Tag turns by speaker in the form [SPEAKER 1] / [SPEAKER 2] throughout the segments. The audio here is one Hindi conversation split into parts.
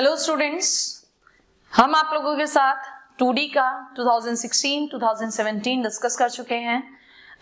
[SPEAKER 1] हेलो स्टूडेंट्स, हम आप लोगों के साथ 2D का 2016, 2017 डिस्कस कर चुके हैं।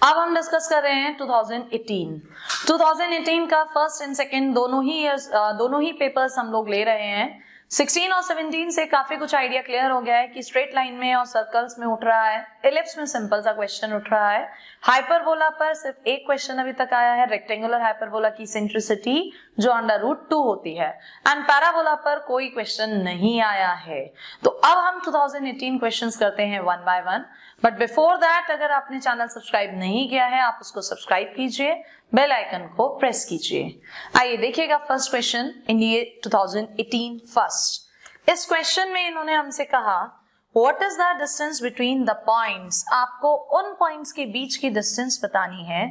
[SPEAKER 1] अब हम डिस्कस कर रहे हैं 2018 का फर्स्ट एंड सेकंड दोनों ही पेपर्स हम लोग ले रहे हैं। 16 और 17 से काफी कुछ आइडिया क्लियर हो गया है कि स्ट्रेट लाइन में और सर्कल्स में उठ रहा है, एलिप्स में सिंपल सा क्वेश्चन उठ रहा है, हाइपरबोला पर सिर्फ एक क्वेश्चन अभी तक आया है, रेक्टेंगुलर हाइपरबोला की सेंट्रिसिटी जो √2 होती है, एंड पैराबोला पर कोई क्वेश्चन नहीं आया है। तो अब हम 2018 क्वेश्चंस करते हैं one by one, but before that अगर आपने चैनल सब्सक्राइब नहीं किया है आप उसको सब्सक्राइब कीजिए, बेल आइकन को प्रेस कीजिए। आइए देखिएगा फर्स्ट क्वेश्चन इंडिया 2018 फर्स्ट। इस क्वेश्चन में इन्होंने हमसे कहा what is the distance between the points. आपको उन पॉइंट्स के बीच की डिस्टेंस बतानी है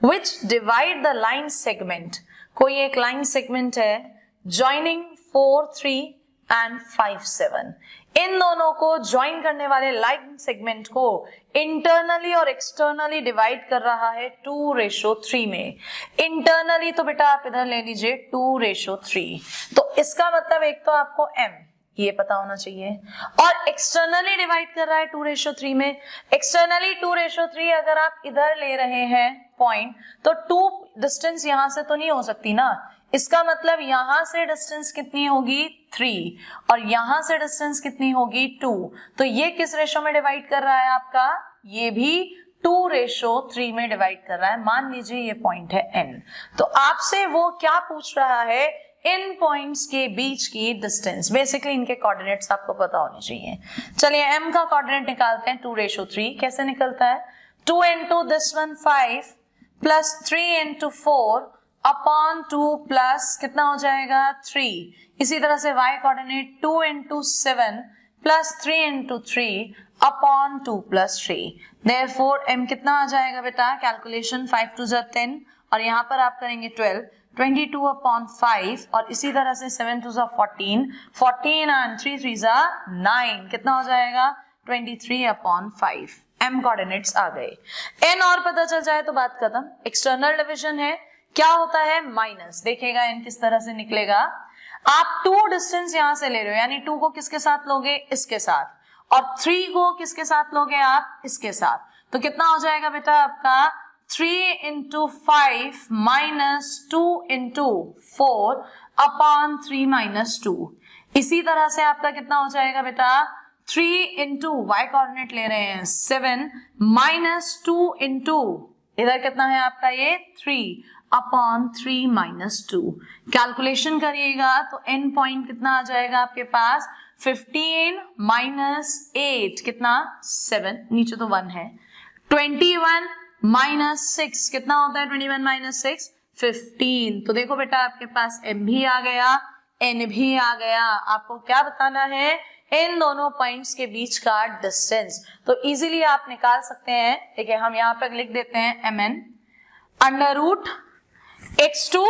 [SPEAKER 1] विच डिवाइड द लाइन सेगमेंट। कोई एक लाइन सेगमेंट है ज्वाइनिंग 4, 3 एंड 5, 7। इन दोनों को ज्वाइन करने वाले लाइन सेगमेंट को इंटरनली और एक्सटर्नली डिवाइड कर रहा है 2:3 में। इंटरनली तो बेटा आप इधर ले लीजिए 2:3, तो इसका मतलब एक तो आपको m ये पता होना चाहिए, और एक्सटर्नली डिवाइड कर रहा है 2:3 में। एक्सटर्नली 2:3 अगर आप इधर ले रहे हैं पॉइंट, तो 2 डिस्टेंस यहां से तो नहीं हो सकती ना, इसका मतलब यहां से डिस्टेंस कितनी होगी 3 और यहां से डिस्टेंस कितनी होगी 2। तो ये किस रेशो में डिवाइड कर रहा है आपका, ये भी 2:3 में डिवाइड कर रहा है। मान लीजिए ये पॉइंट है n, तो आपसे वो क्या पूछ रहा है, इन पॉइंट्स के बीच की डिस्टेंस। बेसिकली इनके कोऑर्डिनेट्स आपको पता होने चाहिए। चलिए m का कोऑर्डिनेट निकालते हैं 2:3। कैसे निकलता है, 2 into this one 5 plus 3 into 4 upon 2 plus कितना हो जाएगा 3। इसी तरह से y coordinate 2 into 7 plus 3 into 3 upon 2 plus 3। Therefore m कितना आ जाएगा बेटा, कैलकुलेशन 5 2 10 और यहाँ पर आप करेंगे 12, 22 अपॉन 5 और इसी तरह से 7 2 14, 14 एंड 3 3 9, कितना हो जाएगा 23 अपॉन 5। m कोऑर्डिनेट्स आ गए। n और पता चल जाए तो बात खत्म। एक्सटर्नल डिवीजन है, क्या होता है माइनस। देखिएगा n किस तरह से निकलेगा, आप 2 डिस्टेंस यहां से ले रहे हो, यानी 2 को किसके साथ लोगे, इसके साथ, और 3 को किसके साथ लोगे आप, इसके साथ। तो कितना हो जाएगा बेटा आपका 3 into 5 minus 2 into 4 upon 3 minus 2। इसी तरह से आपका कितना हो जाएगा बेटा 3 into y कोऑर्डिनेट ले रहे हैं 7 minus 2 into इधर कितना है आपका ये 3 अपॉन 3 minus 2। कैलकुलेशन करिएगा तो n पॉइंट कितना आ जाएगा आपके पास 15 minus 8 कितना 7, नीचे तो 1 है, 21 minus 6 कितना होता है 21 minus 6 15। तो देखो बेटा आपके पास m भी आ गया, n भी आ गया। आपको क्या बताना है, इन दोनों पॉइंट्स के बीच का डिस्टेंस। तो इजीली आप निकाल सकते हैं। देखिए हम यहाँ पर लिख देते हैं mn √x2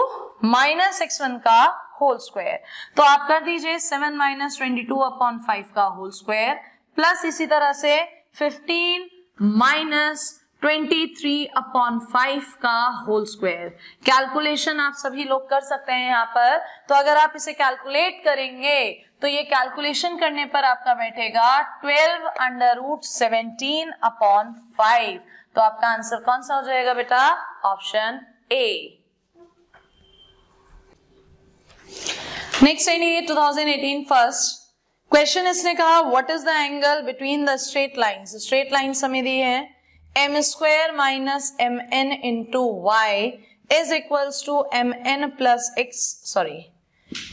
[SPEAKER 1] minus x1 का होल स्क्वायर। तो आप कर दीजिए 7 minus 22 अपॉन 5 का होल स्क्वायर प्लस इसी तरह से 15 minus 23 अपॉन 5 का होल स्क्वायर। कैलकुलेशन आप सभी लोग कर सकते हैं यहाँ पर। तो अगर आप इसे कैलकुलेट करेंगे तो ये कैलकुलेशन करने पर आपका बैठेगा 12 √17 अपॉन 5। तो आपका आंसर कौन सा हो जाएगा बेटा, ऑप्शन ए। नेक्स्ट है 2018 फर्स्ट क्वेश्चन। इसने कहा what is the angle between the straight lines. Straight lines हमें दी है m square minus mn into y is equals to mn plus x,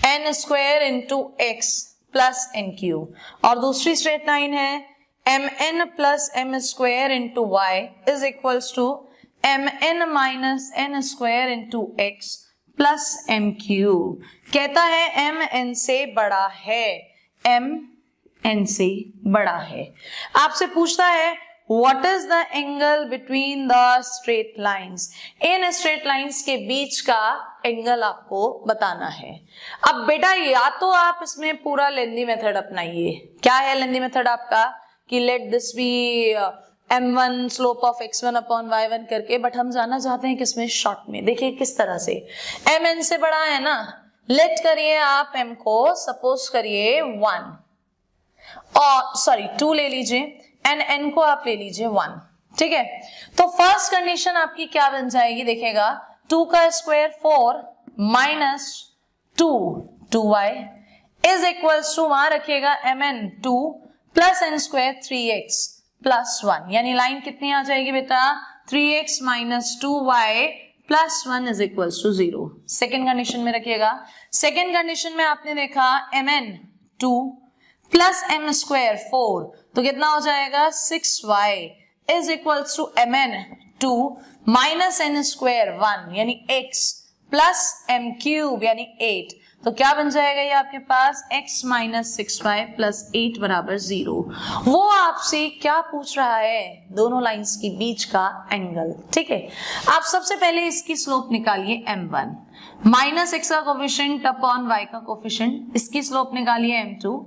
[SPEAKER 1] n square into x plus n cube। और दूसरी स्ट्रेट लाइन है mn plus m square into y is equals to mn minus n square into x plus m cube। कहता है m n से बड़ा है, m n से बड़ा है। आपसे पूछता है What is the angle between the straight lines? In straight lines के बीच का एंगल आपको बताना है। अब बेटा या तो आप इसमें पूरा लेंदी मेथड अपनाइए। क्या है लेंदी मेथड आपका, कि let this be m1 slope of x1 upon y1 करके, बट हम जाना चाहते हैं किसमें, शॉर्ट में। देखिए किस तरह से mn से बड़ा है ना, लेट करिए आप m को सपोज करिए 1 और सॉरी 2 ले लीजिए एंड n को आप ले लीजिए 1, ठीक है। तो फर्स्ट कंडीशन आपकी क्या बन जाएगी, देखिएगा 2 का square 4 minus 2y is equals to, वहां रखिएगा mn 2 plus n square 3x plus 1, यानी लाइन कितनी आ जाएगी बेटा 3x minus 2y plus 1 is equals to 0। Second condition में रखिएगा, सेकेंड कंडीशन में आपने देखा mn 2 प्लस m स्क्वायर 4, तो कितना हो जाएगा 6y is equals to mn 2 minus n square 1 यानी x प्लस m क्यूब यानी 8, तो क्या बन जाएगा ये आपके पास x माइनस 6y प्लस 8 बराबर 0। वो आपसे क्या पूछ रहा है, दोनों लाइंस के बीच का एंगल, ठीक है। आप सबसे पहले इसकी स्लोप निकालिए m1 माइनस x का कोफिशिएंट अपॉन y का कोफिशिएंट, इसकी स्लोप निकालिए m2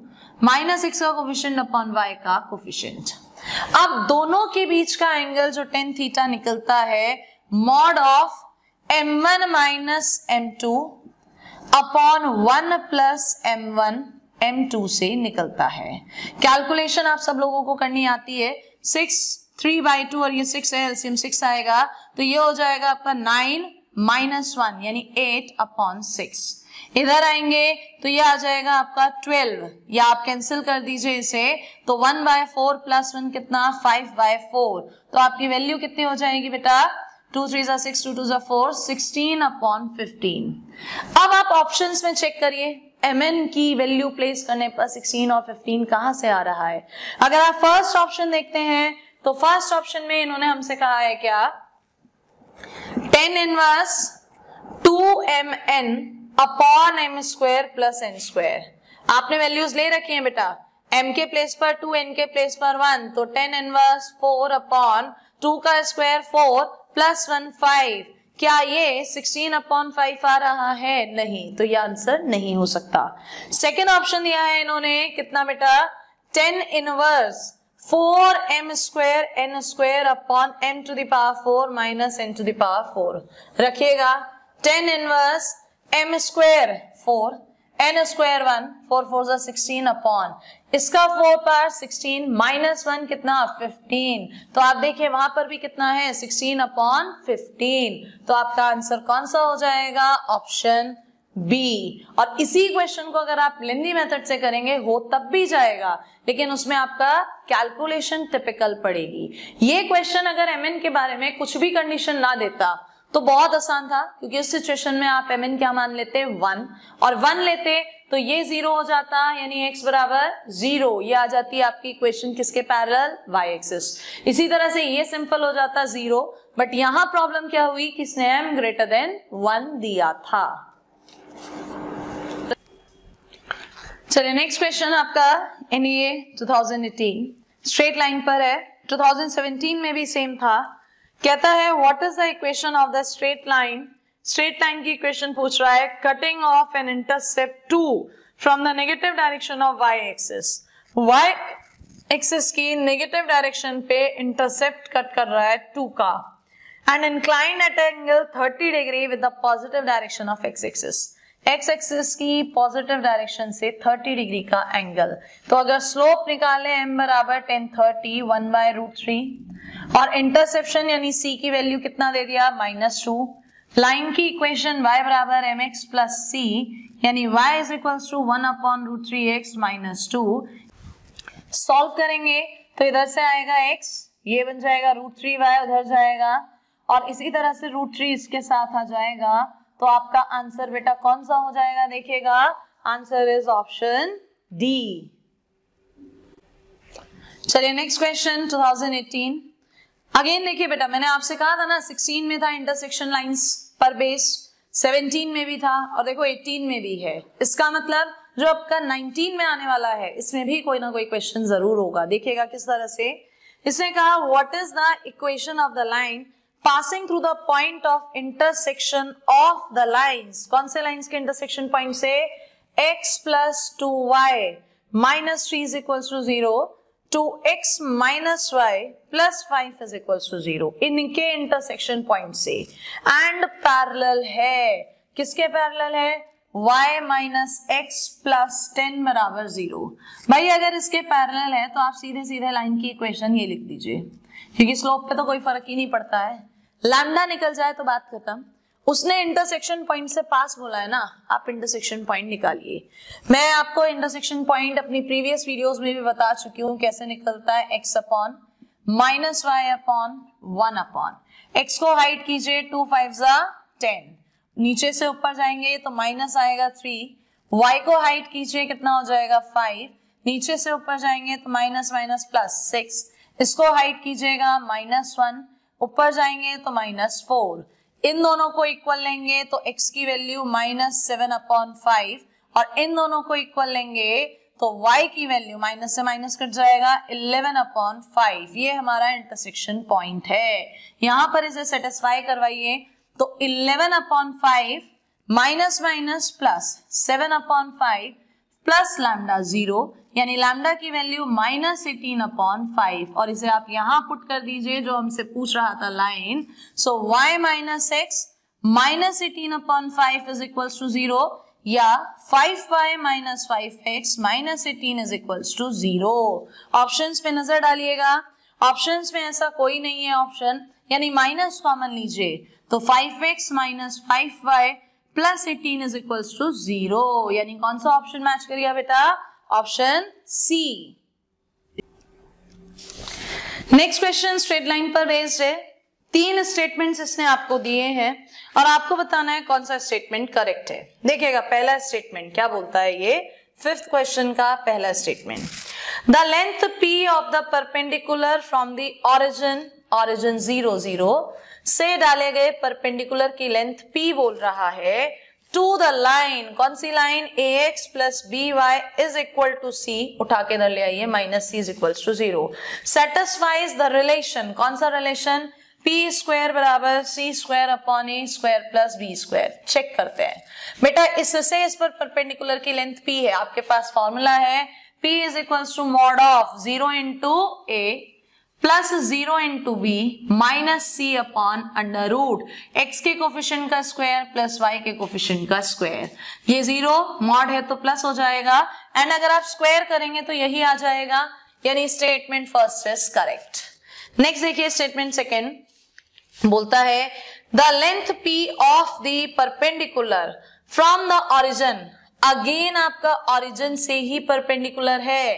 [SPEAKER 1] माइनस x का कोफिशिएंट अपॉन y का कोफिशिएंट। अब दोनों के बीच का एंगल जो tan थीटा निकलता है mod of m1 minus m2 upon 1 plus m1 m2 से निकलता है। कैलकुलेशन आप सब लोगों को करनी आती है, 6 3/2 और ये 6 है, एलसीएम 6 आएगा, तो ये हो जाएगा आपका 9 माइनस 1 यानी 8 अपॉन 6। इधर आएंगे तो ये आ जाएगा आपका 12, या आप कैंसिल कर दीजिए इसे, तो 1/4 प्लस 1 कितना 5/4, तो आपकी वैल्यू कितनी हो जाएगी बेटा 2 3 6 2 2 4 16 अपॉन 15। अब आप ऑप्शंस में चेक करिए mn की वैल्यू प्लेस करने पर 16 और 15 कहां से आ रहा है। अगर आप फर्स्ट ऑप्शन देखते हैं तो फर्स्ट ऑप्शन में इन्होंने हमसे कहा है क्या, tan inverse 2mn upon m square plus n square. आपने वैल्यूज ले रखी हैं बेटा, m के प्लेस पर 2, n के प्लेस पर 1, तो tan इनवर्स 4 अपॉन 2 का स्क्वायर 4 प्लस 1 5, क्या ये 16 अपॉन 5 आ रहा है, नहीं, तो ये आंसर नहीं हो सकता। सेकेंड ऑप्शन दिया है इन्होंने कितना बेटा, tan inverse 4m square n square upon m to the power 4 minus n to the power 4। रखिएगा tan inverse m square 4 n square 1 4 4 16 upon इसका 4 पावर 16 माइनस 1 कितना 15, तो आप देखिए वहां पर भी कितना है 16 अपॉन 15, तो आपका आंसर कौन सा हो जाएगा, ऑप्शन बी। और इसी क्वेश्चन को अगर आप लेंदी मेथड से करेंगे हो तब भी जाएगा, लेकिन उसमें आपका कैलकुलेशन टिपिकल पड़ेगी। ये क्वेश्चन अगर mn के बारे में कुछ भी कंडीशन ना देता तो बहुत आसान था, क्योंकि इस सिचुएशन में आप mn क्या मान लेते 1 और 1 लेते तो ये 0 हो जाता, यानी x बराबर 0, ये आ जाती है आपकी इक्वेशन किसके पैरेलल, y एक्सिस। इसी तरह से ये सिंपल हो जाता 0, बट यहां प्रॉब्लम क्या हुई कि इसने m ग्रेटर देन 1 दिया था। चलिए नेक्स्ट क्वेश्चन आपका एनईए 2018 स्ट्रेट लाइन पर है, 2017 में भी सेम था। कहता है what is the equation of the straight line, straight line की इक्वेशन पूछ रहा है, cutting off an intercept 2 from the negative direction of y axis. y axis की नेगेटिव डायरेक्शन पे इंटरसेप्ट कट कर रहा है 2 का, and inclined at angle 30 degree with the positive direction of x axis. x axis की पॉजिटिव डायरेक्शन से 30 डिग्री का एंगल, तो अगर स्लोप निकाले m बराबर tan 30 1/√3 और इंटरसेप्शन यानी c की वैल्यू कितना दे दिया -2, लाइन की इक्वेशन y बराबर mx प्लस c यानी y is equals to 1/√3x -2। Solve करेंगे तो इधर से आएगा x, ये बन जाएगा √3y उधर जाएगा, और इसी तरह से √3 इसके साथ आ जाएगा, तो आपका आंसर बेटा कौन सा हो जाएगा, देखिएगा आंसर इज ऑप्शन डी। चलिए नेक्स्ट क्वेश्चन 2018 अगेन देखिए बेटा, मैंने आपसे कहा था ना 16 में था इंटरसेक्शन लाइंस पर बेस, 17 में भी था और देखो 18 में भी है। इसका मतलब जो आपका 19 में आने वाला है इसमें भी कोई ना कोई क्वेश्चन जरूर होगा। देखिएगा किस तरह से, इसने कहा what is the equation of the line passing through the point of intersection of the lines. कौन से लाइंस के इंटरसेक्शन पॉइंट से, x plus 2y minus 3 is equal to 0 to x minus y plus 5 is equal to 0, इनके इंटरसेक्शन पॉइंट से, एंड पैरेलल है, किसके पैरेलल है, y माइनस एक्स प्लस 10 बराबर 0। भाई अगर इसके पैरेलल है तो आप सीधे सीधे लाइन की इक्वेशन ये लिख दीजिए, क्योंकि स्लोप पे तो कोई फर्क ही नहीं पड़ता है, लैम्डा निकल जाए तो बात खत्म। उसने इंटरसेक्शन पॉइंट से पास बोला है ना, आप इंटरसेक्शन पॉइंट निकालिए। मैं आपको इंटरसेक्शन पॉइंट अपनी प्रीवियस वीडियोस में भी बता चुकी हूँ कैसे निकलता है, x upon minus y upon 1 upon x को हाइड कीजिए 2 5 10, नीचे से ऊपर जाएंगे तो माइनस आएगा 3, y को हाइड कीजिए कितना हो जाएगा 5, नीचे से ऊपर जाएंगे तो माइनस माइनस प्लस 6, इसको हाइड कीजिएगा -1, ऊपर जाएंगे तो -4, इन दोनों को इक्वल लेंगे तो x की वैल्यू -7/5 और इन दोनों को इक्वल लेंगे तो y की वैल्यू माइनस से माइनस कट जाएगा 11/5। ये हमारा इंटरसेक्शन पॉइंट है, यहां पर इसे सेटिस्फाई करवाइए तो 11/5 minus minus plus 7/5 plus lambda 0, यानी लैम्डा की वैल्यू -18/5 और इसे आप यहां पुट कर दीजिए जो हमसे पूछ रहा था line. So y minus x minus 18/5 is equals to 0 या 5y minus 5x minus 18 is equals to 0। Options पे नजर डालिएगा, ऑप्शंस में ऐसा कोई नहीं है ऑप्शन, यानी माइनस कॉमन लीजिए तो 5x minus 5y plus 18 is equals to 0, यानी कौन सा ऑप्शन मैच करिएगा बेटा, option C. Next question straight line पर बेस्ड है, 3 स्टेटमेंट्स इसने आपको दिए हैं और आपको बताना है कौन सा स्टेटमेंट करेक्ट है। देखिएगा पहला स्टेटमेंट क्या बोलता है, ये 5th क्वेश्चन का पहला statement, the length p of the perpendicular from the origin 0 0 से डाले गए परपेंडिकुलर की लेंथ p बोल रहा है टू द लाइन, कौन सी line, ax plus by is equal to c, उठा के इधर ले आइए minus c is equal to 0, satisfies the relation, कौन सा रिलेशन, p स्क्वायर बराबर c स्क्वायर upon a square plus b square. Check करते हैं बेटा, इससे इस पर परपेंडिकुलर की लेंथ p है, आपके पास फॉर्मूला है p is equal to mod of 0 into a plus 0 into b minus c upon under root x के कोफिशिएंट का स्क्वायर प्लस वाई के कोफिशिएंट का स्क्वायर। ये 0 मॉड है तो प्लस हो जाएगा, एंड अगर आप स्क्वायर करेंगे तो यही आ जाएगा, यानी statement first is correct. Next देखिए स्टेटमेंट सेकेंड बोलता है the length p of the perpendicular from the origin, again आपका ओरिजिन से ही परपेंडिकुलर है,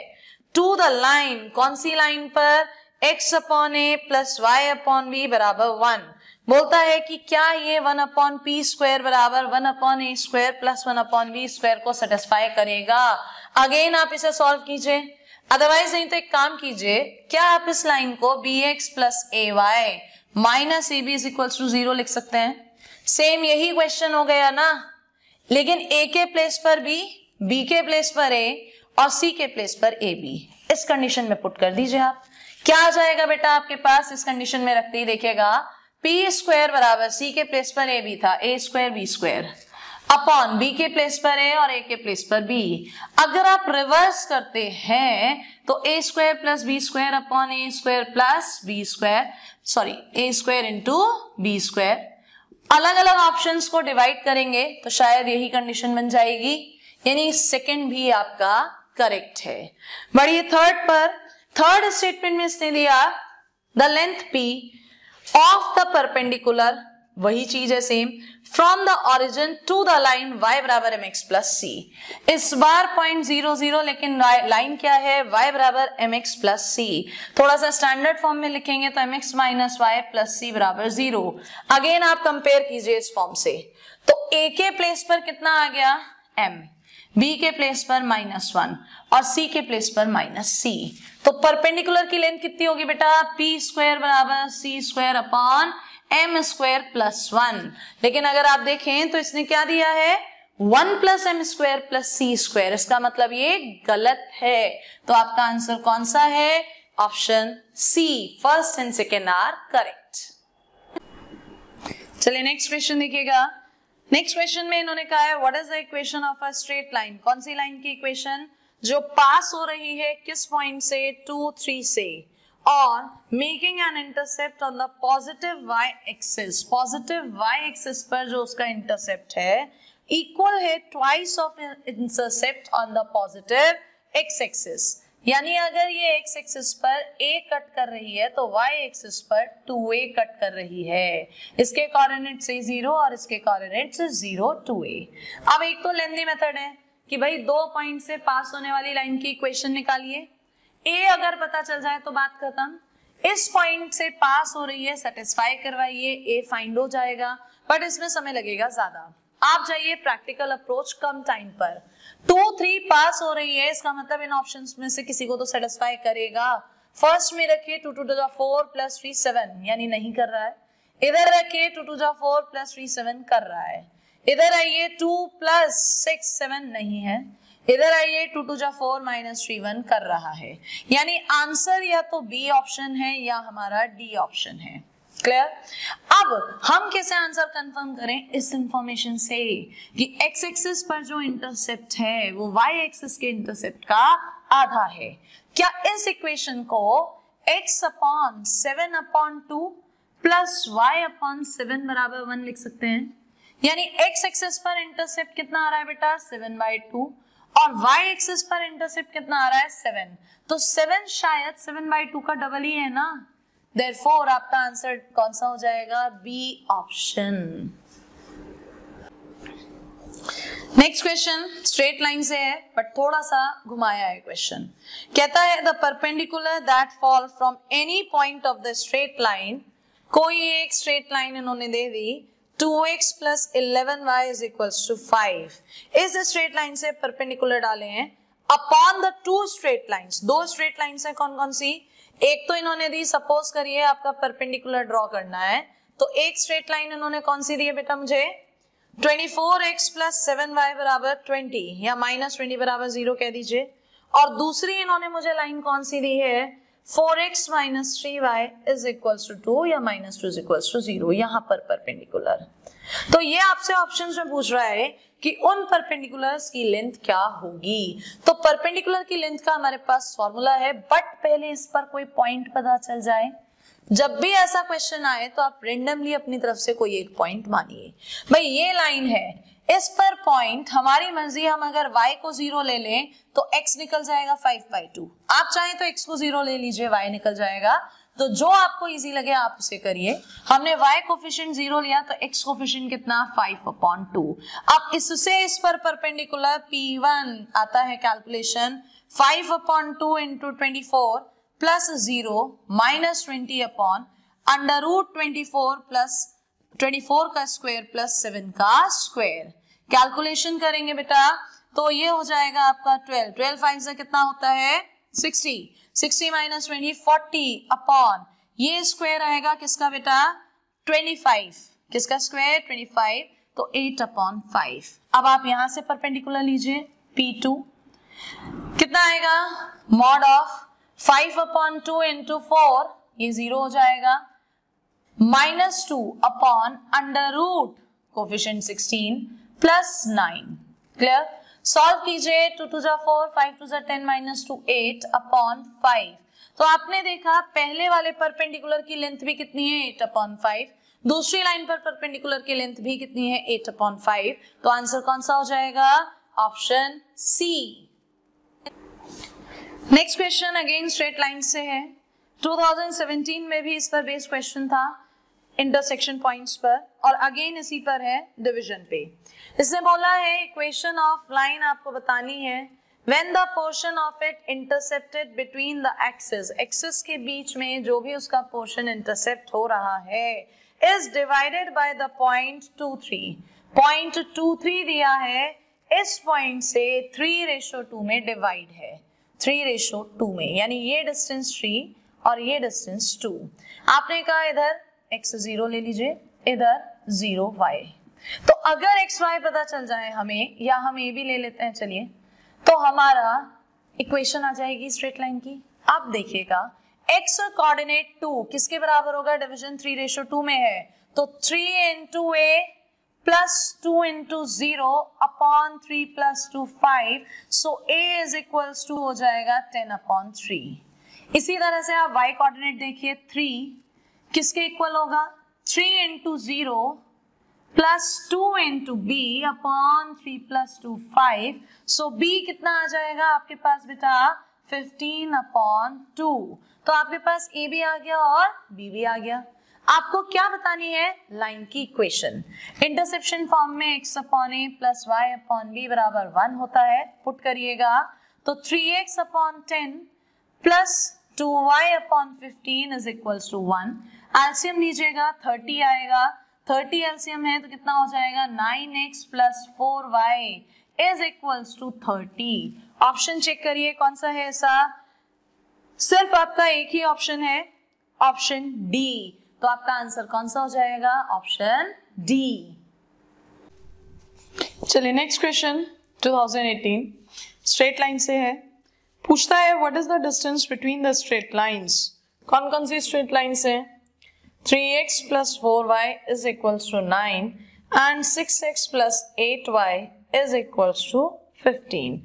[SPEAKER 1] टू द लाइन, कौन सी लाइन पर, x अपॉन ए प्लस वाई अपॉन बी बराबर 1। बोलता है कि क्या ये 1 अपॉन पी स्क्वायर बराबर 1 upon A square plus 1 upon B square को सेटिस्फाई करेगा। अगेन आप इसे सॉल्व कीजिए, अदरवाइज नहीं तो एक काम कीजिए, क्या आप इस लाइन को bx plus a y minus a b is equal to 0 लिख सकते हैं। सेम यही क्वेश्चन हो गया ना, लेकिन a के प्लेस पर b, b के प्लेस पर a और c के प्लेस पर ए बी, इस कंडीशन में पुट कर दीजिए आप। क्या आ जाएगा बेटा आपके पास इस कंडीशन में रखते ही, देखिएगा p स्क्वायर बराबर c के प्लेस पर a भी था, a square b square upon b के प्लेस पर a और a के प्लेस पर b। अगर आप रिवर्स करते हैं तो a square plus b square upon a square plus b square, sorry a square into b square. अलग अलग ऑप्शंस को डिवाइड करेंगे तो शायद यही कंडीशन बन जाएगी, यानी सेकंड भी आपका करेक्ट है। बढ़िए थर्ड पर, थर्ड स्टेटमेंट में इसने दिया the length p of the perpendicular, वही चीज है same, from the origin to the line y बराबर mx प्लस c। इस बार पॉइंट 0 0, लेकिन लाइन क्या है, y बराबर mx प्लस c। थोड़ा सा स्टैंडर्ड फॉर्म में लिखेंगे तो mx minus y plus c बराबर 0। अगेन आप कंपेयर कीजिए इस फॉर्म से, तो a के प्लेस पर कितना आ गया m, b के प्लेस पर -1 और c के प्लेस पर -c। तो परपेंडिकुलर की लेंथ कितनी होगी बेटा, p स्क्वायर बराबर c स्क्वायर अपॉन m स्क्वायर प्लस 1। लेकिन अगर आप देखें तो इसने क्या दिया है 1 प्लस एम स्क्वायर प्लस सी स्क्वायर, इसका मतलब ये गलत है। तो आपका आंसर कौन सा है, option C, first and second are correct. चलिए नेक्स्ट क्वेश्चन देखिएगा। नेक्स्ट क्वेश्चन में इन्होंने कहा है what is the equation of a straight line, कौन सी लाइन की इक्वेशन जो पास हो रही है किस पॉइंट से, 2 3 से, और making an intercept on the positive y axis, positive y axis पर जो उसका इंटरसेप्ट है इक्वल है twice of intercept on the positive x axis. यानी अगर ये एक्स एक्सिस पर a कट कर रही है तो y एक्सिस पर 2a कट कर रही है। इसके कोऑर्डिनेट से 0 और इसके कोऑर्डिनेट से 0 2a। अब एक तो लेंथी मेथड है कि भाई 2 पॉइंट से पास होने वाली लाइन की इक्वेशन निकालिए, a अगर पता चल जाए तो बात खत्म। इस पॉइंट से पास हो रही है, सेटिस्फाई करवाइए, a फाइंड हो जाएगा, बट इसमें समय लगेगा ज्यादा। आप जाइए प्रैक्टिकल अप्रोच कम टाइम पर। 2 3 पास हो रही है, इसका मतलब इन ऑप्शंस में से किसी को तो सेटिस्फाई करेगा। फर्स्ट में रखिए 2 2 4 + 3 7, यानी नहीं कर रहा है। इधर रखिए 2 2 4 + 3 7 कर रहा है। इधर आइए 2 + 6 7 नहीं है। इधर आइए 2 2 4 - 3 1 कर रहा है। यानी आंसर या तो बी ऑप्शन है या हमारा डी ऑप्शन है। क्लियर? अब हम कैसे आंसर कंफर्म करें? इस इंफॉर्मेशन से कि एक्स एक्सिस पर जो इंटरसेप्ट है वो वाई एक्सिस के इंटरसेप्ट का आधा है। क्या इस इक्वेशन को x/7/2 प्लस y/7 बराबर 1 लिख सकते हैं? यानी एक्स एक्सिस पर इंटरसेप्ट कितना आ रहा है बेटा? 7/2 और y एक्सिस पर इंटरसेप्ट कितना आ रहा है? 7। तो 7 शायद 7/2 का डबल ही है ना। Therefore, आपका आंसर कौन सा हो जाएगा? B option. Next question straight line से है बट थोड़ा सा घुमाया है क्वेश्चन। कहता है the perpendicular that fall from any point of the straight line, कोई एक स्ट्रेट लाइन इन्होंने दे दी 2x + 11y = 5। इस स्ट्रेट लाइन से परपेंडिकुलर डाले हैं upon the 2 straight lines. 2 straight lines है कौन कौन सी? एक तो इन्होंने दी, सपोज करिए आपका परपेंडिकुलर ड्रॉ करना है तो एक स्ट्रेट लाइन इन्होंने कौन सी दी है बेटा मुझे? 24x + 7y = 20 या -20 = 0 कह दीजिए। और दूसरी इन्होंने मुझे लाइन कौन सी दी है? 4x - 3y = 2 या -2 = 0, यहाँ पर परपेंडिकुलर। तो ये आपसे ऑप्शंस में पूछ रहा है कि उन परपेंडिकुलर्स की लेंथ क्या होगी। तो परपेंडिकुलर की लेंथ का हमारे पास फॉर्मूला है, बट पहले इस पर कोई पॉइंट पता चल जाए। जब भी ऐसा क्वेश्चन आए तो आप रेंडमली अपनी तरफ से कोई एक पॉइंट मानिए। भाई ये लाइन है, इस पर पॉइंट हमारी मर्जी, हम अगर y को 0 ले लें तो x निकल जाएगा 5/2। आप चाहें तो x को 0 ले लीजिए, y निकल जाएगा। तो जो आपको इजी लगे आप उसे करिए। हमने y कोफिशिएंट 0 लिया तो x कोफिशिएंट कितना? 5/2। अब इससे इस पर परपेंडिकुलर P1 आता है कैलकुलेशन 5/2 × 24 + 0 - 20/√24 + 24 का स्क्वायर + 7 का स्क्वायर। कैलकुलेशन करेंगे बेटा तो ये हो जाएगा आपका 12 5 से कितना होता है? 60 60 - 20 40 अपॉन ये स्क्वायर आएगा किसका बेटा? 25। किसका स्क्वायर? 25। तो 8/5। अब आप यहां से परपेंडिकुलर लीजिए P2 कितना आएगा? मॉड ऑफ 5/2 × 4 ये 0 हो जाएगा, -2/√, कोफिशिएंट 16 + 9। क्लियर? सॉल्व कीजिए 2 2 4 5 2 10 -2 8/5। तो आपने देखा पहले वाले परपेंडिकुलर की लेंथ भी कितनी है? 8/5। दूसरी लाइन पर परपेंडिकुलर की लेंथ भी कितनी है? 8/5। तो आंसर कौन सा हो जाएगा? Option C. Next question again straight line से है। 2017 में भी इस पर बेस्ड क्वेश्चन था इंटरसेक्शन पॉइंट्स पर, और अगेन इसी पर है डिवीजन पे। इसने बोला है इक्वेशन ऑफ लाइन आपको बतानी है when the portion of it intercepted between the axis, axis के बीच में जो भी उसका पोर्शन इंटरसेप्ट हो रहा है is divided by the point 2 3। Point 2 3 दिया है, इस पॉइंट से 3:2 में डिवाइड है, 3:2 में, यानी ये डिस्टेंस 3 और ये डिस्टेंस 2। आपने कहा इधर x 0 ले लीजिए, इधर 0 y। तो अगर x y पता चल जाए हमें, या हम a भी ले लेते हैं चलिए, तो हमारा इक्वेशन आ जाएगी स्ट्रेट लाइन की। अब देखिएगा x कोऑर्डिनेट 2 किसके बराबर होगा? डिवीजन 3:2 में है, तो 3 × a + 2 × 0 अपॉन 3 + 2 5। सो a = हो जाएगा 10/3। इसी तरह से आप y कोऑर्डिनेट देखिए 3 किसके इक्वल होगा? 3 × 0 plus 2 into b upon 3 plus 2 5. सो b कितना आ जाएगा आपके पास बेटा 15 अपॉन 2. तो आपके पास a भी आ गया और b भी आ गया. आपको क्या बतानी है? लाइन की इक्वेशन. इंटरसेप्शन फॉर्म में x अपॉन a प्लस y अपॉन b बराबर 1 होता है. पुट करिएगा तो 3x अपॉन 10 प्लस 2y अपॉन 15 इज इक्वल्स टू 1. एलसीएम लीजिएगा 30 आएगा. 30 एलसीएम है तो कितना हो जाएगा 9x plus 4y is equals to 30. Option check करिए कौन सा है ऐसा. सिर्फ आपका एक ही ऑप्शन है, ऑप्शन डी. तो आपका आंसर कौन सा हो जाएगा? Option D. चलिए नेक्स्ट क्वेश्चन 2018 स्ट्रेट लाइन से है. पूछता है what is the distance between the straight lines. कौन कौन सी स्ट्रेट लाइंस है? 3x plus 4y is equals to 9 and 6x plus 8y is equals to 15.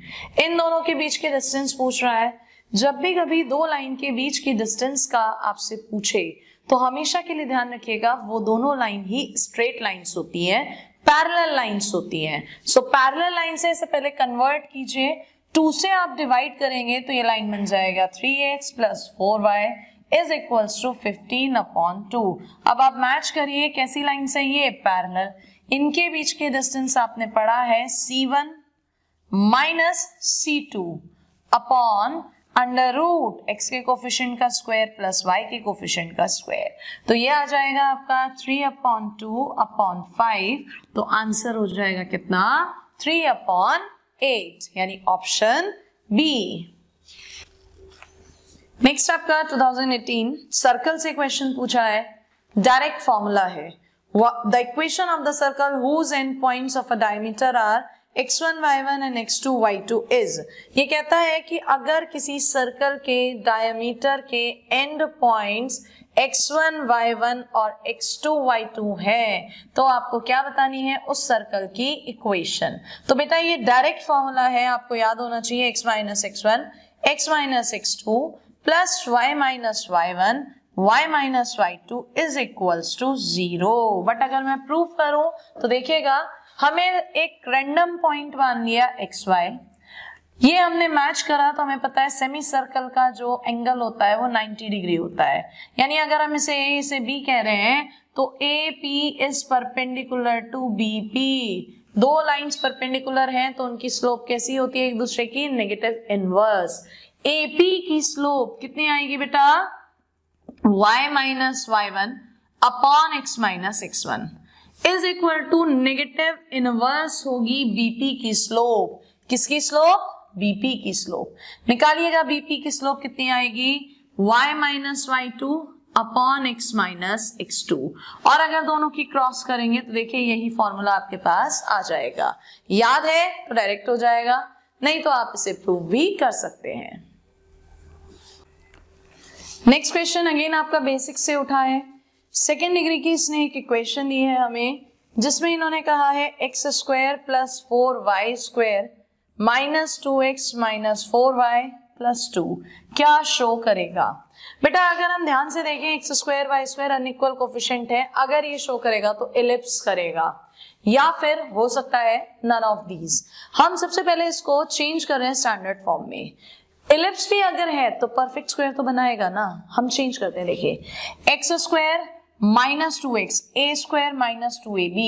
[SPEAKER 1] इन दोनों के बीच के डिस्टेंस पूछ रहा है. जब भी कभी दो लाइन के बीच की डिस्टेंस का आपसे पूछे तो हमेशा के लिए ध्यान रखिएगा वो दोनों लाइन ही स्ट्रेट लाइंस होती है, पैरेलल लाइंस होती हैं. सो पैरेलल लाइन से इसे पहले कन्वर्ट कीजिए. 2 से आप डिवाइड करेंगे तो ये लाइन बन जाएगा 3x plus 4y is equals to 15 upon 2. अब आप मैच करिए कैसी लाइन से ये पैरेलल. इनके बीच के डिस्टेंस आपने पढ़ा है C1 minus C2 upon under root x के कोफिशिएंट का स्क्वायर प्लस y के कोफिशिएंट का स्क्वायर. तो ये आ जाएगा आपका 3 अपॉन 2 अपॉन 5. तो आंसर हो जाएगा कितना 3 अपॉन 8 यानी ऑप्शन बी. नेक्स्ट आपका 2018 सर्कल से क्वेश्चन पूछा है. डायरेक्ट फॉर्मूला है. The equation of the circle whose end points of a diameter are x1 y1 and x2 y2 is. ये कहता है कि अगर किसी सर्कल के डायमीटर के एंड पॉइंट्स x1 y1 और x2 y2 है तो आपको क्या बतानी है? उस सर्कल की इक्वेशन. तो बेटा ये डायरेक्ट फॉर्मूला है, आपको याद होना चाहिए. x minus x1 x minus x2 plus y minus y1 y minus y2 is equals to 0. But अगर मैं प्रूफ करूं तो देखिएगा हमें एक रैंडम पॉइंट मान लिया xy. ये हमने मैच करा तो हमें पता है सेमी सर्कल का जो एंगल होता है वो 90 डिग्री होता है. यानी अगर हम इसे a से b कह रहे हैं तो AP is perpendicular to BP. दो लाइंस परपेंडिकुलर हैं तो उनकी स्लोप कैसी होती है? एक दूसरे की नेगेटिव इनवर्स. AP की स्लोप कितनी आएगी बेटा? y minus y1 upon x minus x1 is equal to negative inverse होगी BP की स्लोप. किसकी स्लोप? BP की स्लोप. निकालिएगा BP की स्लोप कितनी आएगी? y minus y2 upon x minus x2. और अगर दोनों की क्रॉस करेंगे तो देखिए यही फॉर्मूला आपके पास आ जाएगा. याद है तो डायरेक्ट हो जाएगा, नहीं तो आप इसे प्रूव भी कर सकते हैं. नेक्स्ट क्वेश्चन अगेन आपका बेसिक से उठा है. सेकेंड डिग्री की इसने एक इक्वेशन दी है हमें जिसमें इन्होंने कहा है x square plus 4y square minus 2x minus 4y plus 2 क्या शो करेगा. बेटा अगर हम ध्यान से देखें x square y square unequal coefficient है. अगर ये शो करेगा तो एलिप्स करेगा या फिर हो सकता है नन ऑफ दीज. हम सबसे पहले इसको चेंज कर रहे हैं स्टैंडर्ड फॉर्म में. एलिप्स भी अगर है तो परफेक्ट स्क्वायर तो बनाएगा ना. हम चेंज करते हैं. देखिए x square minus 2x A square minus 2ab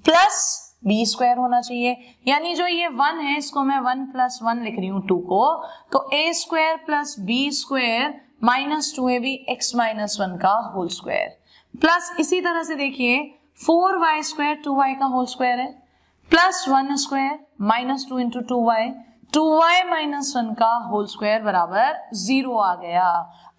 [SPEAKER 1] plus B square होना चाहिए. यानी जो ये 1 है इसको मैं 1 प्लस 1 लिख रही हूं 2 को. तो A square plus B square minus 2ab x minus 1 का होल स्क्वायर प्लस इसी तरह से देखिए 4y स्क्वायर 2y का होल स्क्वायर है plus 1 square minus 2 into 2y minus 1 का होल स्क्वायर बराबर 0 आ गया.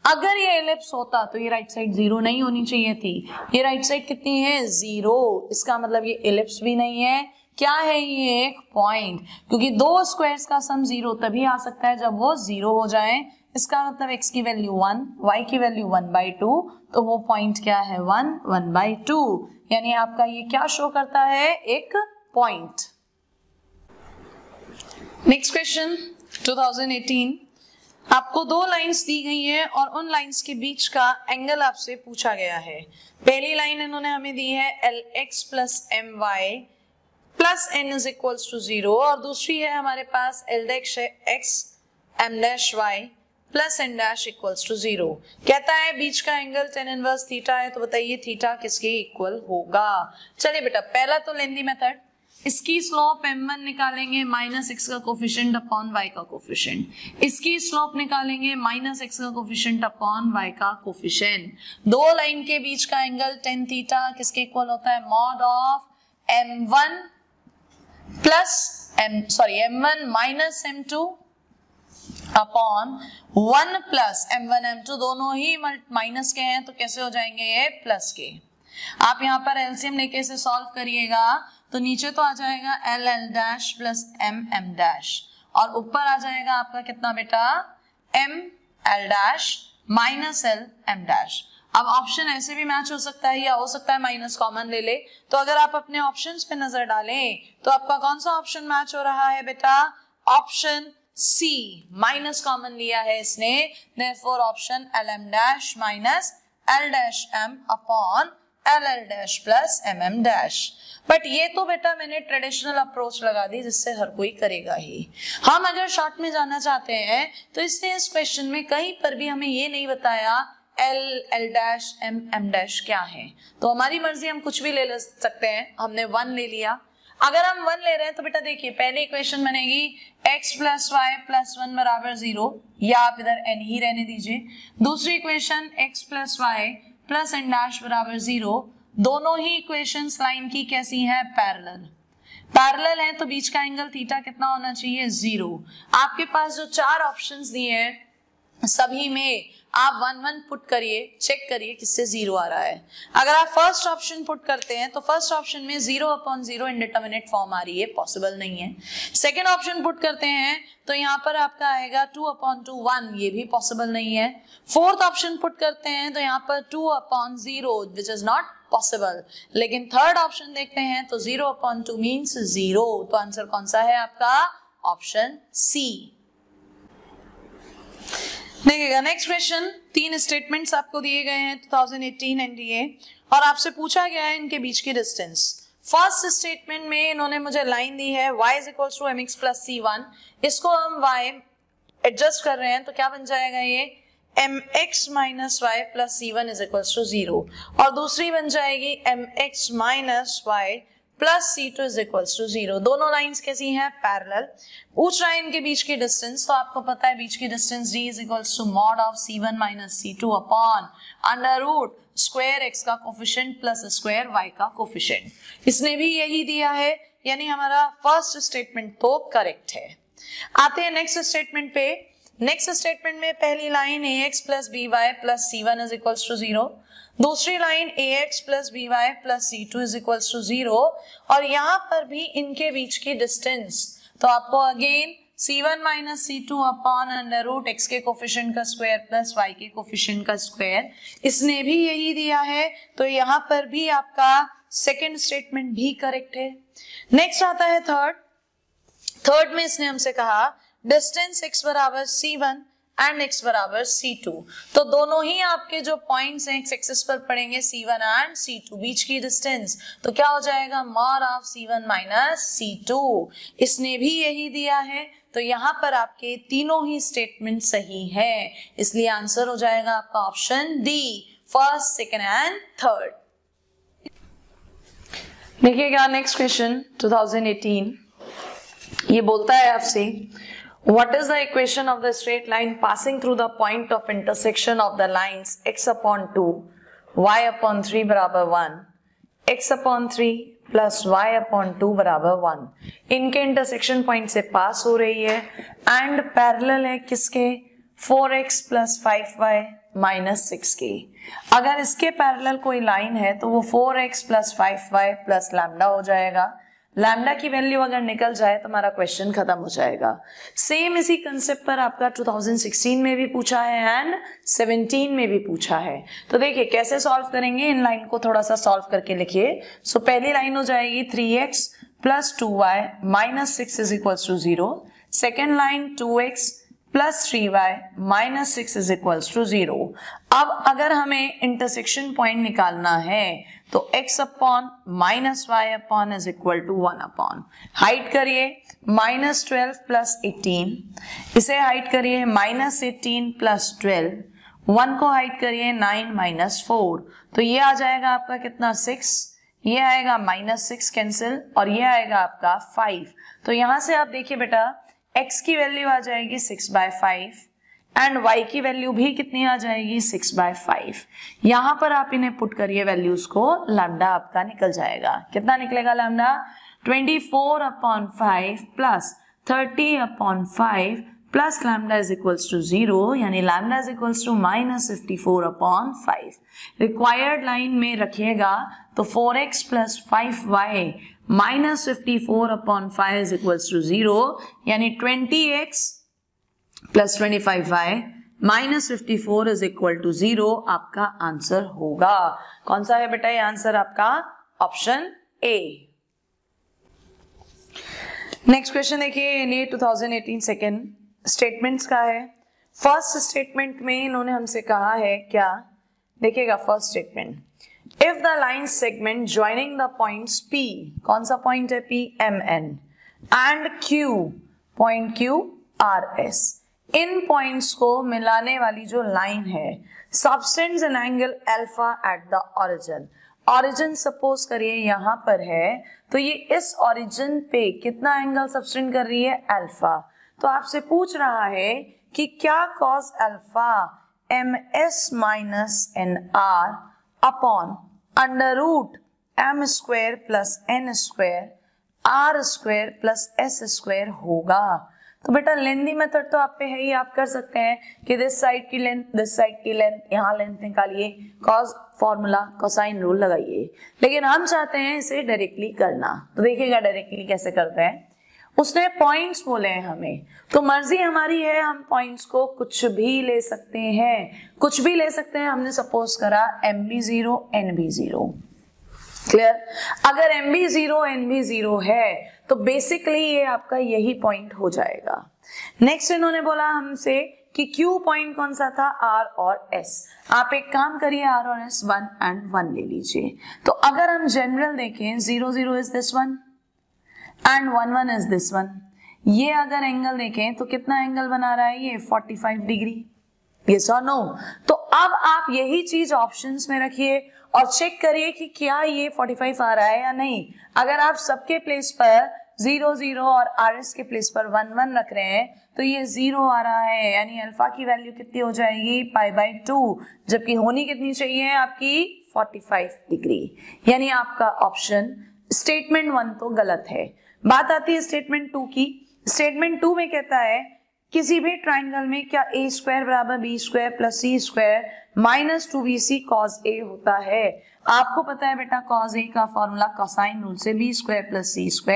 [SPEAKER 1] अगर ये एलिप्स होता तो ये राइट साइड 0 नहीं होनी चाहिए थी. ये राइट साइड कितनी है? 0. इसका मतलब ये एलिप्स भी नहीं है. क्या है ये? एक पॉइंट. क्योंकि दो स्क्वायर्स का सम 0 तभी आ सकता है जब वो 0 हो जाए. इसका मतलब x की वैल्यू 1 y की वैल्यू 1/2 तो वो पॉइंट क्या है? 1/2. यानी आपका ये क्या शो करता है? एक पॉइंट. नेक्स्ट क्वेश्चन 2018 आपको दो लाइंस दी गई है और उन लाइंस के बीच का एंगल आपसे पूछा गया है। पहली लाइन इन्होंने हमें दी है LX plus MY plus N is equals to 0 और दूसरी है हमारे पास L dash X M dash Y plus N dash equals to 0। कहता है बीच का एंगल tan इनवर्स थीटा है, तो बताइए थीटा किसके इक्वल होगा। चलिए बेटा, पहला तो लेंदी मेथड, इसकी स्लोप m1 निकालेंगे माइनस x का कोफिशिएंट अपॉन y का कोफिशिएंट, इसकी स्लोप निकालेंगे माइनस x का कोफिशिएंट अपॉन y का कोफिशिएंट। दो लाइन के बीच का एंगल tan थीटा किसके इक्वल होता है, mod of m1 m1 minus m2 upon 1 plus m1 m2, दोनों ही माइनस के हैं तो कैसे हो जाएंगे ये प्लस के। आप यहाँ पर एलसीएम लेके इसे सॉल्व करिएगा तो नीचे तो आ जाएगा L L dash plus M M dash और ऊपर आ जाएगा आपका कितना बेटा, M L dash minus L M dash. अब ऑप्शन ऐसे भी मैच हो सकता है या हो सकता है माइनस कॉमन ले ले, तो अगर आप अपने ऑप्शंस पे नजर डालें तो आपका कौन सा ऑप्शन मैच हो रहा है बेटा, ऑप्शन सी, माइनस कॉमन लिया है इसने, therefore option L M dash minus L dash M upon L L dash plus M M dash. But ये तो बेटा मैंने ट्रेडिशनल अप्रोच लगा दी जिससे हर कोई करेगा ही। हम अगर शॉर्ट में जाना चाहते हैं तो इसने इस क्वेश्चन में कहीं पर भी हमें ये नहीं बताया L L dash M M dash क्या है, तो हमारी मर्जी हम कुछ भी ले सकते हैं। हमने 1 ले लिया, अगर हम 1 ले रहे हैं तो बेटा देखिए पहली इक्वेशन बनेगी x प्लस वाई प्लस 1 बराबर 0, या आप इधर n ही रहने दीजिए। दूसरी equation x plus y plus n dash बराबर 0, दोनों ही इक्वेशंस लाइन की कैसी हैं, पैरेलल है, तो बीच का एंगल थीटा कितना होना चाहिए, 0। आपके पास जो 4 ऑप्शंस दिए हैं सभी में आप 1 1 पुट करिए, चेक करिए किससे 0 आ रहा है। अगर आप फर्स्ट ऑप्शन पुट करते हैं तो फर्स्ट ऑप्शन में 0 अपॉन 0 इंडिटरमिनेट फॉर्म आ रही है, पॉसिबल नहीं है। सेकेंड ऑप्शन पुट करते हैं तो यहाँ पर आपका आएगा 2 अपॉन 2 1, ये भी पॉसिबल नहीं है। फोर्थ ऑप्शन पुट करते हैं तो यहाँ पर 2 upon 0 which is not possible. लेकिन थर्ड ऑप्शन देखते हैं तो 0 अपॉन 2 मीन्स 0, तो आंसर कौन सा है आपका, ऑप्शन सी। देखिएगा नेक्स्ट क्वेश्चन, 3 स्टेटमेंट्स आपको दिए गए हैं 2018 एनडीए और आपसे पूछा गया है इनके बीच की डिस्टेंस। फर्स्ट स्टेटमेंट में इन्होंने मुझे लाइन दी है y is equal to mx plus c1, इसको हम y एडजस्ट कर रहे हैं तो क्या बन जाएगा ये mx minus y plus c1 is equal to 0, और दूसरी बन जाएगी mx minus y plus c2 is equals to 0। दोनों लाइंस कैसी हैं, पैरेलल। पूछ रहा है इनके बीच की डिस्टेंस, तो आपको पता है बीच की distance d is equals to mod of c1 minus c2 upon under root square x का कोफिशिएंट प्लस स्क्वायर y का कोफिशिएंट। इसने भी यही दिया है, यानी हमारा फर्स्ट स्टेटमेंट तो करेक्ट है। आते हैं नेक्स्ट स्टेटमेंट पे। नेक्स्ट स्टेटमेंट में पहली line ax plus by plus c1 is equals to 0, दूसरी line ax plus by plus c2 is equals to 0, और यहाँ पर भी इनके बीच की डिस्टेंस तो आपको again c1 minus c2 upon under root x के कोफिशिएंट का स्क्वायर प्लस y के कोफिशिएंट का स्क्वायर, इसने भी यही दिया है, तो यहाँ पर भी आपका सेकेंड स्टेटमेंट भी करेक्ट है। नेक्स्ट आता है थर्ड में इसने हमसे कहा डिस्टेंस x बराबर c1 एंड x बराबर c2, तो दोनों ही आपके जो पॉइंट्स हैं x एक्सिस पर पड़ेंगे c1 एंड c2, बीच की डिस्टेंस तो क्या हो जाएगा mod of c1 minus c2, इसने भी यही दिया है, तो यहाँ पर आपके तीनों ही स्टेटमेंट सही है, इसलिए आंसर हो जाएगा आपका option D, first second and third. देखिएगा नेक्स्ट क्वेश्चन 2018, ये बोलता है आपसे what is the equation of the straight line passing through the point of intersection of the lines x upon 2 y upon 3 बराबर 1, x upon 3 plus y upon 2 बराबर 1 इनके इंटरसेक्शन पॉइंट से पास हो रही है एंड पैरेलल है किसके, 4x प्लस 5y माइनस 6 के। अगर इसके पैरेलल कोई लाइन है तो वो 4x plus 5y plus lambda हो जाएगा। लैम्डा की वैल्यू अगर निकल जाए तो हमारा क्वेश्चन खत्म हो जाएगा। सेम इसी कंसेप्ट पर आपका 2016 में भी पूछा है एंड 17 में भी पूछा है, तो देखिए कैसे सॉल्व करेंगे, इन लाइन को थोड़ा सा सॉल्व करके लिखिए। सो पहली लाइन हो जाएगी 3x plus 2y minus 6 is equal to 0, second line 2x plus 3y minus 6 is equals to 0। अब अगर हमें इंटरसेक्शन पॉइंट निकालना है तो x upon minus y upon is equal to 1 upon, height करिए -12 प्लस 18, इसे हाइट करिए -18 प्लस 12, 1 को हाइट करिए 9 माइनस 4, तो ये आ जाएगा आपका कितना 6, ये आएगा -6 कैंसिल और ये आएगा आपका 5। तो यहां से आप देखिए बेटा x की वैल्यू आ जाएगी 6/5 एंड y की वैल्यू भी कितनी आ जाएगी 6/5। यहां पर आप इन्हें पुट करिए वैल्यूज को, लैम्डा आपका निकल जाएगा। कितना निकलेगा lambda? 24/5 plus 30/5 plus lambda is equals to 0, यानी lambda is equals to -54/5। Required line में रखिएगा तो 4x plus 5y -54/5 is equals to 0, यानी 20x plus 25y -54 is equal to 0 आपका आंसर होगा। कौन सा है बेटा ये आंसर आपका? Option A. नेक्स्ट क्वेश्चन देखिए, ये 2018 सेकेंड स्टेटमेंट्स का है। फर्स्ट स्टेटमेंट में इन्होंने हमसे कहा है क्या, देखिएगा first statement, if the line segment joining the points P, कौन सा पॉइंट है P, MN and Q, point Q RS, in points को मिलाने वाली जो लाइन है subtends an angle alpha at the origin. Origin suppose करिए यहां पर है, तो ये इस ओरिजिन पे कितना एंगल सबटेंड कर रही है? अल्फा। तो आपसे पूछ रहा है कि क्या cos alpha MS minus NR upon under root M² plus N² R² plus S² होगा। तो बेटा लेंथी मेथड तो आप पे है ही, आप कर सकते हैं कि दिस साइड की लेंथ, दिस साइड की लेंथ, यहाँ लेंथ निकालिए, कॉस फॉर्मूला कोसाइन रूल लगाइए, लेकिन हम चाहते हैं इसे डायरेक्टली करना। तो देखिएगा डायरेक्टली कैसे करते हैं। उसने पॉइंट्स बोले हैं हमें, तो मर्जी हमारी है, हम पॉइंट्स को कुछ भी ले सकते हैं, कुछ भी ले सकते हैं। हमने सपोज करा MB0 NB0, क्लियर? अगर MB0 NB0 है तो बेसिकली ये आपका यही पॉइंट हो जाएगा। नेक्स्ट इन्होंने बोला हमसे कि Q पॉइंट कौन सा था? R और S। आप एक काम करिए, R और S 1 and 1 ले लीजिए। तो अगर हम जनरल देखें 0 0 is this one and 1 1 is this one, ये अगर एंगल देखें तो कितना एंगल बना रहा है ये? 45 डिग्री। यस और नो? तो अब आप यही चीज ऑप्शंस में रखिए और चेक करिए कि क्या ये 45 आ रहा है या नहीं। अगर आप सबके प्लेस पर 0 0 और RS के प्लेस पर 1 1 रख रहे हैं तो ये 0 आ रहा है, यानी अल्फा की वैल्यू कितनी हो जाएगी? π/2, जबकि होनी कितनी चाहिए आपकी? 45 डिग्री। यानी आपका ऑप्शन स्टेटमेंट 1 तो गलत है। बात आती है स्टेटमेंट 2 की। स्टेटमेंट 2 में कहता है किसी भी ट्राइंगल में क्या A² बराबर B² plus C² minus 2BC cos A होता है? आपको पता है बेटा cos A का फॉर्मूला कोसाइन रूल से B² plus C²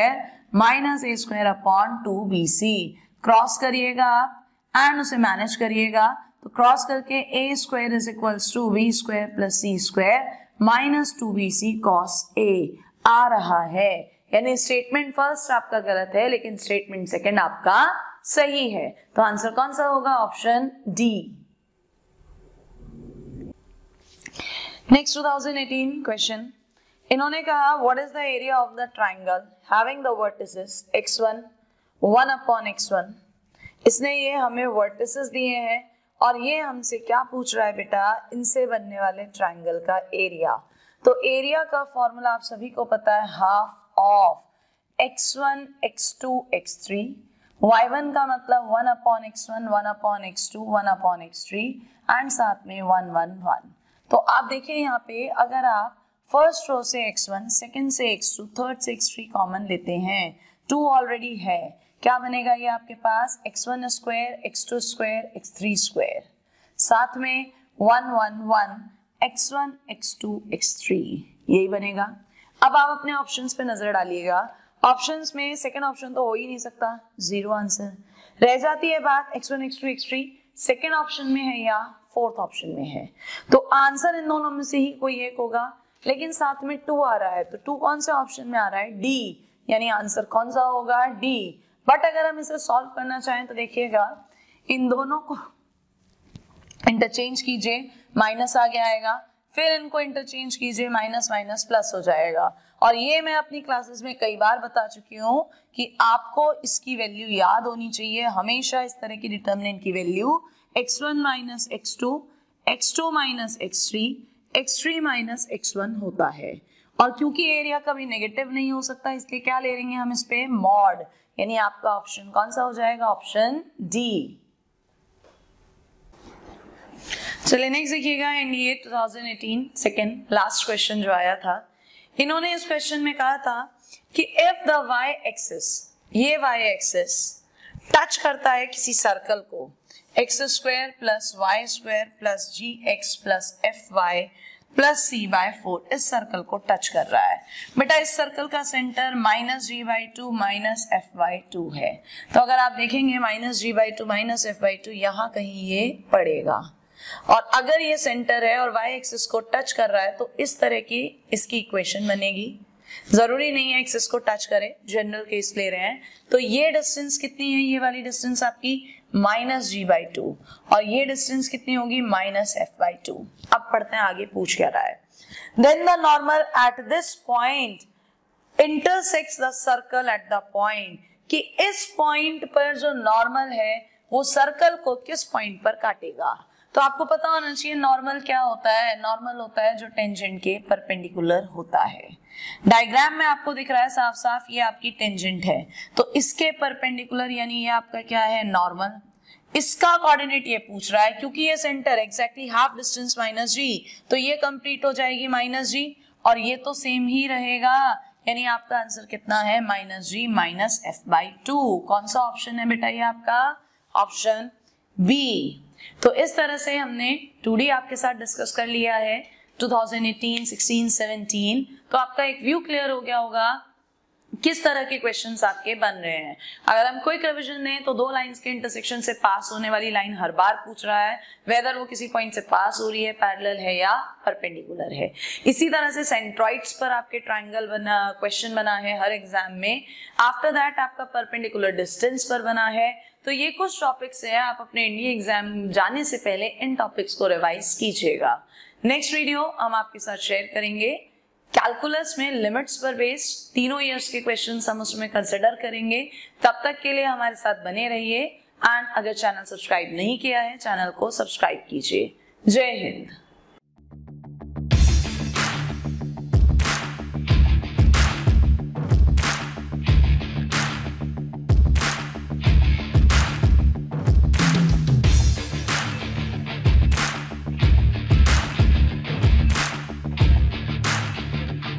[SPEAKER 1] minus A² upon 2BC। Cross करिएगा आप एंड उसे मैनेज करिएगा, तो क्रॉस करके A² is equals to B² plus C² minus 2BC cos A आ रहा है। यानी स्टेटमेंट फर्स्ट आपका गलत है लेकिन स्टेटमेंट सेकंड आपका सही है। तो आंसर कौन सा होगा? Option D. नेक्स्ट 2018 क्वेश्चन, इन्होंने कहा what is the area of the triangle having the vertices x1 1 upon x1। इसने ये हमें वर्टिसेस दिए हैं और ये हमसे क्या पूछ रहा है बेटा? इनसे बनने वाले ट्राइंगल का एरिया। तो एरिया का फॉर्मूला आप सभी को पता है, half of x1 x2 x3, y1 का मतलब 1 upon x1 1 upon x2 1 upon x3 and साथ में 1 1 1। तो आप देखिए यहाँ पे अगर आप फर्स्ट रो से x1, सेकंड से x2, थर्ड से x3 कॉमन लेते हैं, 2 ऑलरेडी है, क्या बनेगा ये आपके पास? x1 square x2 square x3 square, साथ में 1 1 1 x1 x2 x3, यही बनेगा। अब आप अपने ऑप्शंस पे नजर डालिएगा, ऑप्शंस में सेकंड ऑप्शन तो हो ही नहीं सकता, 0 आंसर। रह जाती है बात x1 x2 x3 second option में है या फोर्थ ऑप्शन में है, तो आंसर इन दोनों में से ही कोई एक होगा। लेकिन साथ में 2 आ रहा है, तो 2 कौन से ऑप्शन में आ रहा है? डी, यानी आंसर कौन सा होगा? डी। बट अगर हम इसे सॉल्व करना चाहें तो देखिएगा इन दोनों को इंटरचेंज कीजिए, माइनस आगे आएगा, फिर इनको इंटरचेंज कीजिए, माइनस माइनस प्लस हो जाएगा। और ये मैं अपनी क्लासेस में कई बार बता चुकी हूँ कि आपको इसकी वैल्यू याद होनी चाहिए। हमेशा इस तरह की डिटर्मिनेंट की value x1 minus x2, x2 minus x3, x3 minus x1 होता है। और क्योंकि एरिया कभी नेगेटिव नहीं हो सकता, इसलिए क्या ले लेंगे हम इस पे, मॉड, यानी आपका ऑप्शन कौन सा हो जाएगा, ऑप्शन डी। चलिए नेक्स्ट देखिएगा, एनडीए 2018 सेकेंड लास्ट क्वेश्चन जो आया था, इन्होंने इस क्वेश्चन में कहा था कि इफ द वाई एक्सिस, ये वाई एक्सिस टच करता है किसी सर्कल को, x square plus y square plus g x plus f y plus c by 4, इस सर्कल को टच कर रहा है। बेटा इस सर्कल का centre minus G by 2 minus F by 2 है। तो अगर आप देखेंगे minus G by 2 minus F by 2 यहाँ कहीं ये पड़ेगा, और अगर ये सेंटर है और वाई एक्सिस को टच कर रहा है तो इस तरह की इसकी इक्वेशन बनेगी। जरूरी नहीं है एक्सिस को टच करे, जनरल केस ले रहे हैं। तो ये डिस्टेंस कितनी है, ये वाली डिस्टेंस आपकी माइनस जी बाई 2, और ये डिस्टेंस कितनी होगी, माइनस एफ बाई 2। अब पढ़ते हैं आगे पूछ क्या रहा है। Then the normal at this point intersects the circle at the point, कि इस पॉइंट पर जो नॉर्मल है वो सर्कल को किस पॉइंट पर काटेगा। तो आपको पता होना चाहिए नॉर्मल क्या होता है, नॉर्मल होता है जो टेंजेंट के परपेंडिकुलर होता है। डायग्राम में आपको दिख रहा है साफ साफ, ये आपकी टेंजेंट है, तो इसके परपेंडिकुलर यानी ये आपका क्या है, नॉर्मल। इसका कोऑर्डिनेट ये पूछ रहा है, क्योंकि ये centre exactly half distance minus g, तो ये कंप्लीट हो जाएगी माइनस जी, और ये तो सेम ही रहेगा, यानी आपका आंसर कितना है, minus G minus F by 2। कौन सा ऑप्शन है बेटा, ये आपका ऑप्शन बी। तो इस तरह से हमने 2D आपके साथ डिस्कस कर लिया है 2018, 16, 17। तो आपका एक व्यू क्लियर हो गया होगा किस तरह के क्वेश्चंस आपके बन रहे हैं। अगर हम क्विक रिवीजन दें तो 2 लाइंस के इंटरसेक्शन से पास होने वाली लाइन हर बार पूछ रहा है, वेदर वो किसी पॉइंट से पास हो रही है, पैरेलल है या परपेंडिकुलर है। इसी तरह से सेंट्रॉइड्स पर आपके ट्राइंगल बना, क्वेश्चन बना है हर एग्जाम में। आफ्टर दैट आपका परपेंडिकुलर डिस्टेंस पर बना है। तो ये कुछ टॉपिक्स है, आप अपने इंडिया एग्जाम जाने से पहले इन टॉपिक्स को रिवाइज कीजिएगा। नेक्स्ट वीडियो हम आपके साथ शेयर करेंगे कैलकुलस में लिमिट्स पर बेस्ड 3 ईयर्स के क्वेश्चंस हम उसमें कंसिडर करेंगे। तब तक के लिए हमारे साथ बने रहिए, एंड अगर चैनल सब्सक्राइब नहीं किया है चैनल को सब्सक्राइब कीजिए। जय हिंद।